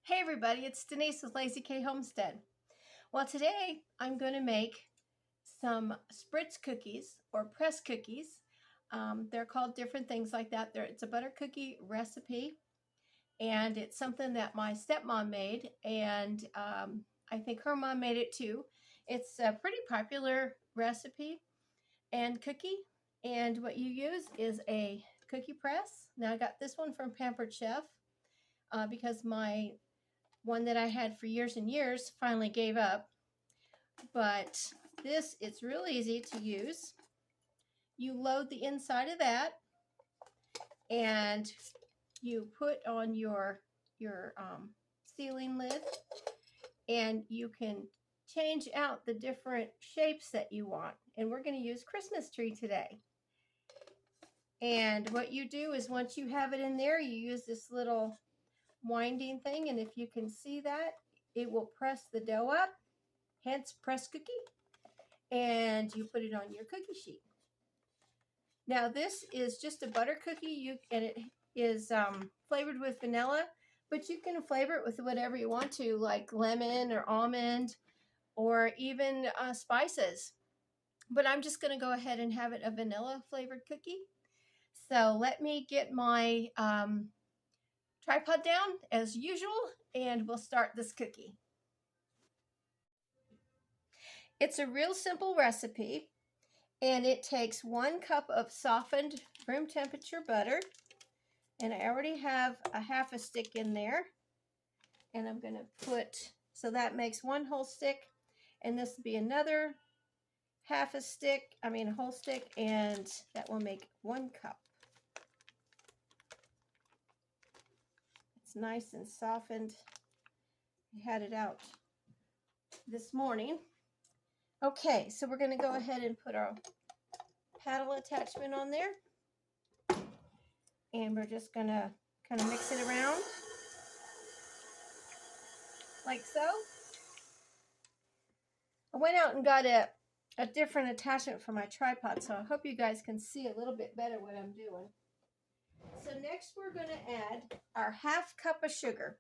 Hey everybody, it's Denise with Lazy K Homestead. Well, today I'm going to make some Spritz cookies or press cookies. They're called different things like that. It's a butter cookie recipe, and it's something that my stepmom made, and I think her mom made it too. It's a pretty popular recipe and cookie, and what you use is a cookie press. Now I got this one from Pampered Chef because my one that I had for years and years finally gave up. But it's real easy to use. You load the inside of that and you put on your sealing lid, and you can change out the different shapes that you want. And we're going to use Christmas tree today. And what you do is once you have it in there, you use this little winding thing, and if you can see that, it will press the dough up, hence press cookie, and you put it on your cookie sheet. Now this is just a butter cookie, and it is flavored with vanilla, but you can flavor it with whatever you want to, like lemon or almond or even spices. But I'm just going to go ahead and have it a vanilla flavored cookie. So let me get my tripod down as usual, and we'll start this cookie. It's a real simple recipe, and it takes 1 cup of softened room temperature butter, and I already have a half a stick in there, and I'm going to put, so that makes 1 whole stick, and this will be another half a stick, a whole stick, and that will make 1 cup. It's nice and softened. I had it out this morning. Okay, so we're going to go ahead and put our paddle attachment on there, and we're just going to kind of mix it around like so. I went out and got a different attachment for my tripod, so I hope you guys can see a little bit better what I'm doing. So next we're going to add our half cup of sugar,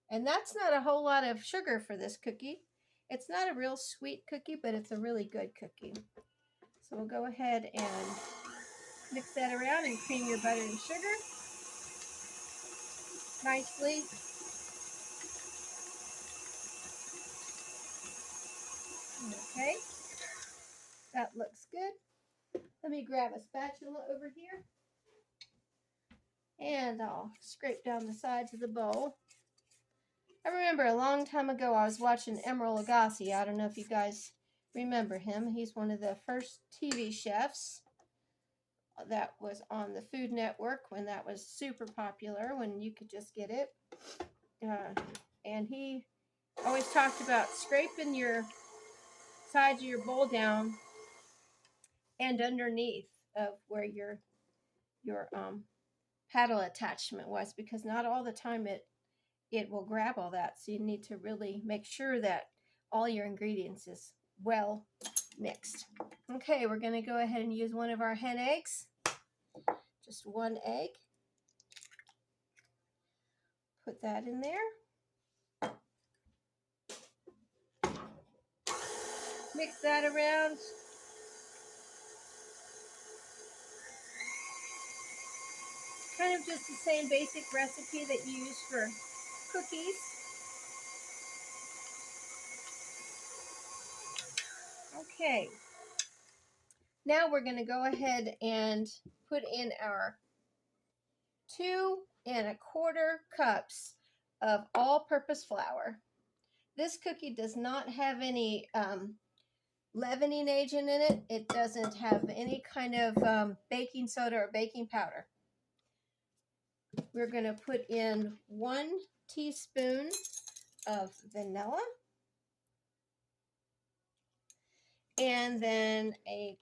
and that's not a whole lot of sugar for this cookie. It's not a real sweet cookie, but it's a really good cookie. So we'll go ahead and mix that around and cream your butter and sugar nicely. Okay, that looks good. Let me grab a spatula over here, and I'll scrape down the sides of the bowl. I remember a long time ago I was watching Emeril Lagasse. I don't know if you guys remember him. He's one of the first TV chefs that was on the Food Network when that was super popular, when you could just get it. And he always talked about scraping your sides of your bowl down and underneath of where your paddle attachment was, because not all the time it will grab all that. So you need to really make sure that all your ingredients is well mixed. Okay, we're going to go ahead and use one of our hen eggs. Just 1 egg. Put that in there. Mix that around. Kind of just the same basic recipe that you use for cookies. Okay. Now we're going to go ahead and put in our 2 1/4 cups of all-purpose flour. This cookie does not have any leavening agent in it. It doesn't have any kind of baking soda or baking powder. We're going to put in 1 teaspoon of vanilla, and then a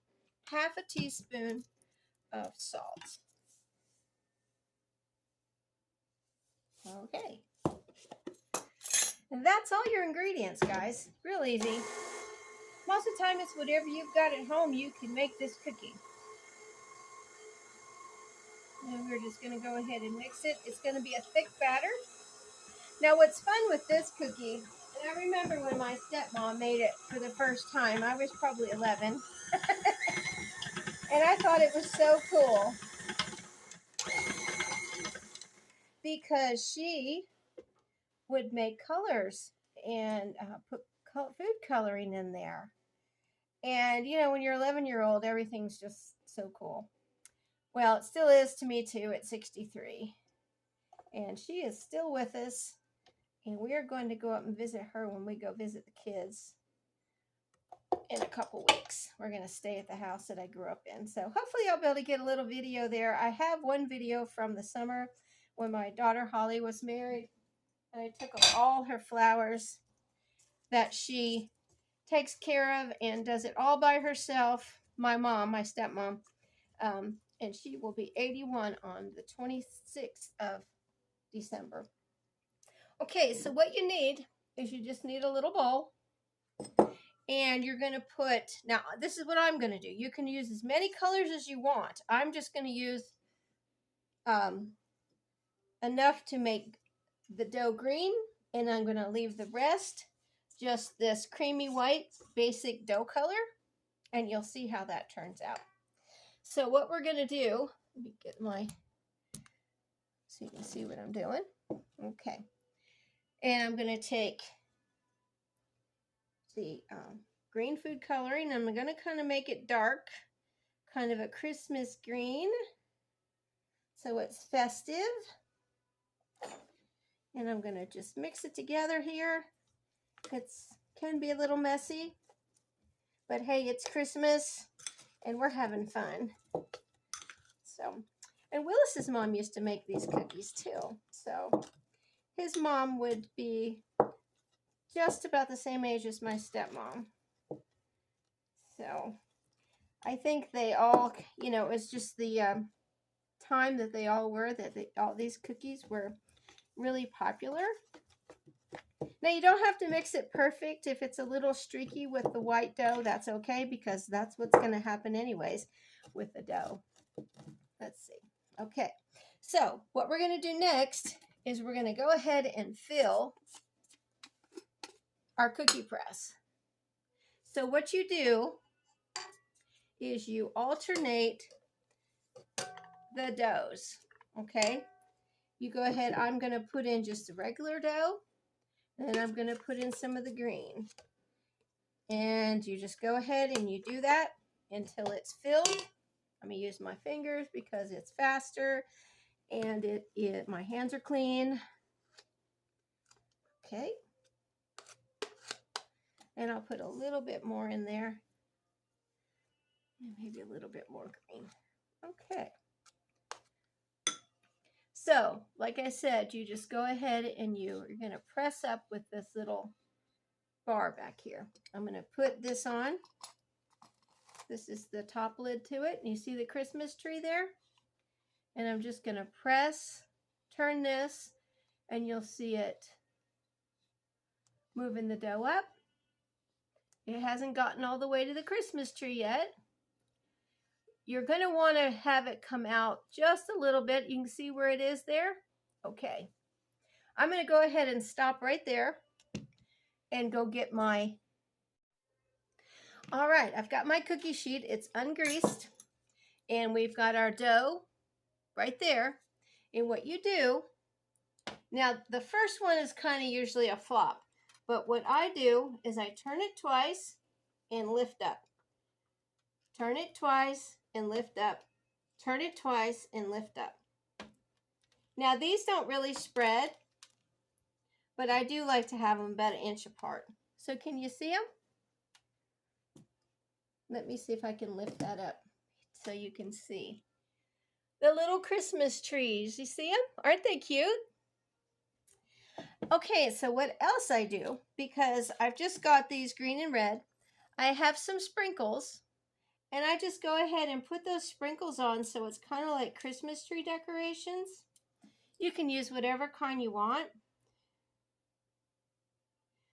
half a teaspoon of salt. Okay. And that's all your ingredients, guys. Real easy. Most of the time it's whatever you've got at home, you can make this cookie. And we're just going to go ahead and mix it. It's going to be a thick batter. Now what's fun with this cookie, and I remember when my stepmom made it for the first time, I was probably 11, and I thought it was so cool because she would make colors and put food coloring in there. And you know, when you're 11-year-old, everything's just so cool. Well, it still is to me too at 63. And she is still with us. And we are going to go up and visit her when we go visit the kids in a couple weeks. We're going to stay at the house that I grew up in. So hopefully I'll be able to get a little video there. I have one video from the summer when my daughter Holly was married. And I took all her flowers that she takes care of and does it all by herself. My mom, my stepmom, and she will be 81 on the 26th of December. Okay, so what you need is you just need a little bowl, and you're going to put, now this is what I'm going to do. You can use as many colors as you want. I'm just going to use enough to make the dough green, and I'm going to leave the rest just this creamy white basic dough color, and you'll see how that turns out. So what we're going to do, let me get my, so you can see what I'm doing. Okay. And I'm going to take the green food coloring. I'm going to kind of make it dark, kind of a Christmas green, so it's festive. And I'm going to just mix it together here. It can be a little messy, but hey, it's Christmas and we're having fun. So, and Willis's mom used to make these cookies too. So his mom would be just about the same age as my stepmom. So I think they all, you know, it's just the time that they all were, that all these cookies were really popular. Now you don't have to mix it perfect. If it's a little streaky with the white dough, that's okay, because that's what's going to happen anyways with the dough. Let's see. Okay, so what we're going to do next is we're going to go ahead and fill our cookie press. So what you do is you alternate the doughs, okay? You go ahead, I'm going to put in just the regular dough, and then I'm going to put in some of the green. And you just go ahead and you do that until it's filled. I'm going to use my fingers because it's faster and my hands are clean. Okay. And I'll put a little bit more in there. And maybe a little bit more green. Okay. So, like I said, you just go ahead and you're going to press up with this little bar back here. I'm going to put this on. This is the top lid to it. And you see the Christmas tree there? And I'm just going to press, turn this, and you'll see it moving the dough up. It hasn't gotten all the way to the Christmas tree yet. You're going to want to have it come out just a little bit. You can see where it is there. Okay. I'm going to go ahead and stop right there and go get my... All right, I've got my cookie sheet. It's ungreased. And we've got our dough right there. And what you do... Now, the first one is kind of usually a flop. But what I do is I turn it twice and lift up. Turn it twice and lift up. Turn it twice and lift up. Now these don't really spread, but I do like to have them about 1 inch apart. So can you see them? Let me see if I can lift that up so you can see. The little Christmas trees, you see them? Aren't they cute? Okay, so what else I do, because I've just got these green and red, I have some sprinkles. And I just go ahead and put those sprinkles on so it's kind of like Christmas tree decorations. You can use whatever kind you want.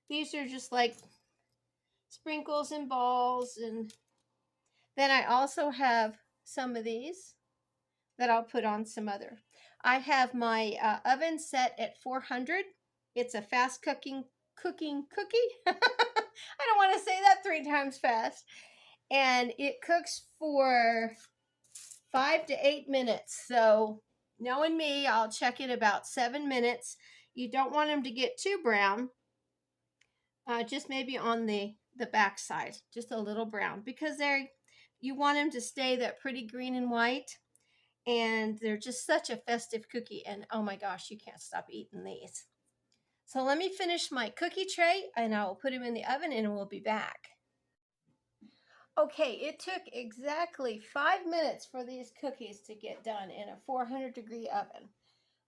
These are just like sprinkles and balls. And then I also have some of these that I'll put on some other. I have my oven set at 400. It's a fast cooking cookie. I don't want to say that 3 times fast. And it cooks for 5 to 8 minutes. So knowing me, I'll check it about 7 minutes. You don't want them to get too brown. Just maybe on the back side, just a little brown, because you want them to stay that pretty green and white. And they're just such a festive cookie. And oh my gosh, you can't stop eating these. So let me finish my cookie tray and I'll put them in the oven and we'll be back. Okay, it took exactly 5 minutes for these cookies to get done in a 400-degree oven.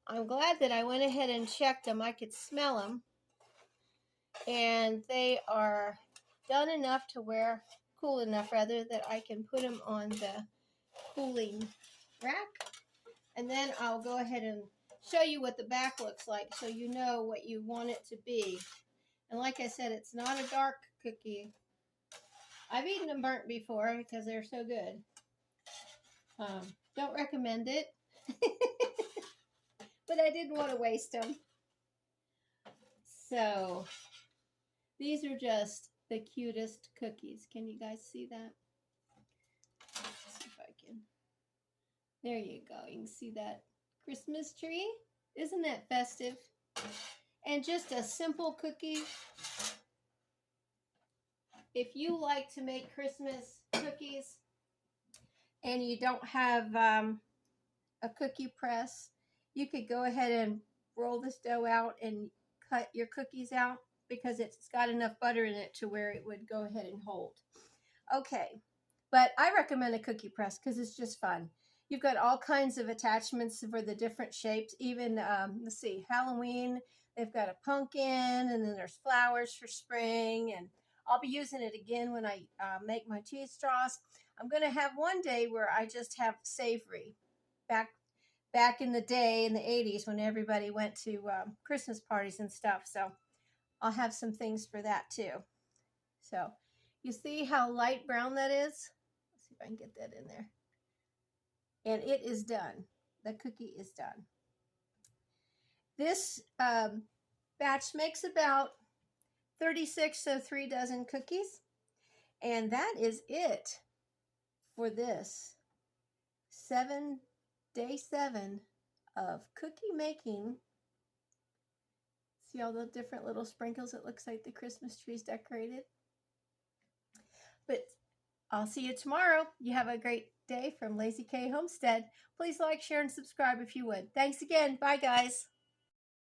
I'm glad that I went ahead and checked them. I could smell them. And they are done enough to where, cool enough rather, that I can put them on the cooling rack. And then I'll go ahead and show you what the back looks like so you know what you want it to be. And like I said, it's not a dark cookie. I've eaten them burnt before because they're so good. Don't recommend it. But I didn't want to waste them. So these are just the cutest cookies. Can you guys see that? Let's see if I can. There you go. You can see that Christmas tree. Isn't that festive? And just a simple cookie. If you like to make Christmas cookies and you don't have a cookie press, you could go ahead and roll this dough out and cut your cookies out because it's got enough butter in it to where it would go ahead and hold. Okay, but I recommend a cookie press because it's just fun. You've got all kinds of attachments for the different shapes. Even, let's see, Halloween, they've got a pumpkin, and then there's flowers for spring, and I'll be using it again when I make my cheese straws. I'm going to have one day where I just have savory. Back in the day, in the 80s, when everybody went to Christmas parties and stuff. So I'll have some things for that too. So you see how light brown that is? Let's see if I can get that in there. And it is done. The cookie is done. This batch makes about 36, so 3 dozen cookies. And that is it for this day 7 of cookie making. See all the different little sprinkles? It looks like the Christmas tree's decorated. But I'll see you tomorrow. You have a great day from Lazy K Homestead. Please like, share, and subscribe if you would. Thanks again. Bye, guys.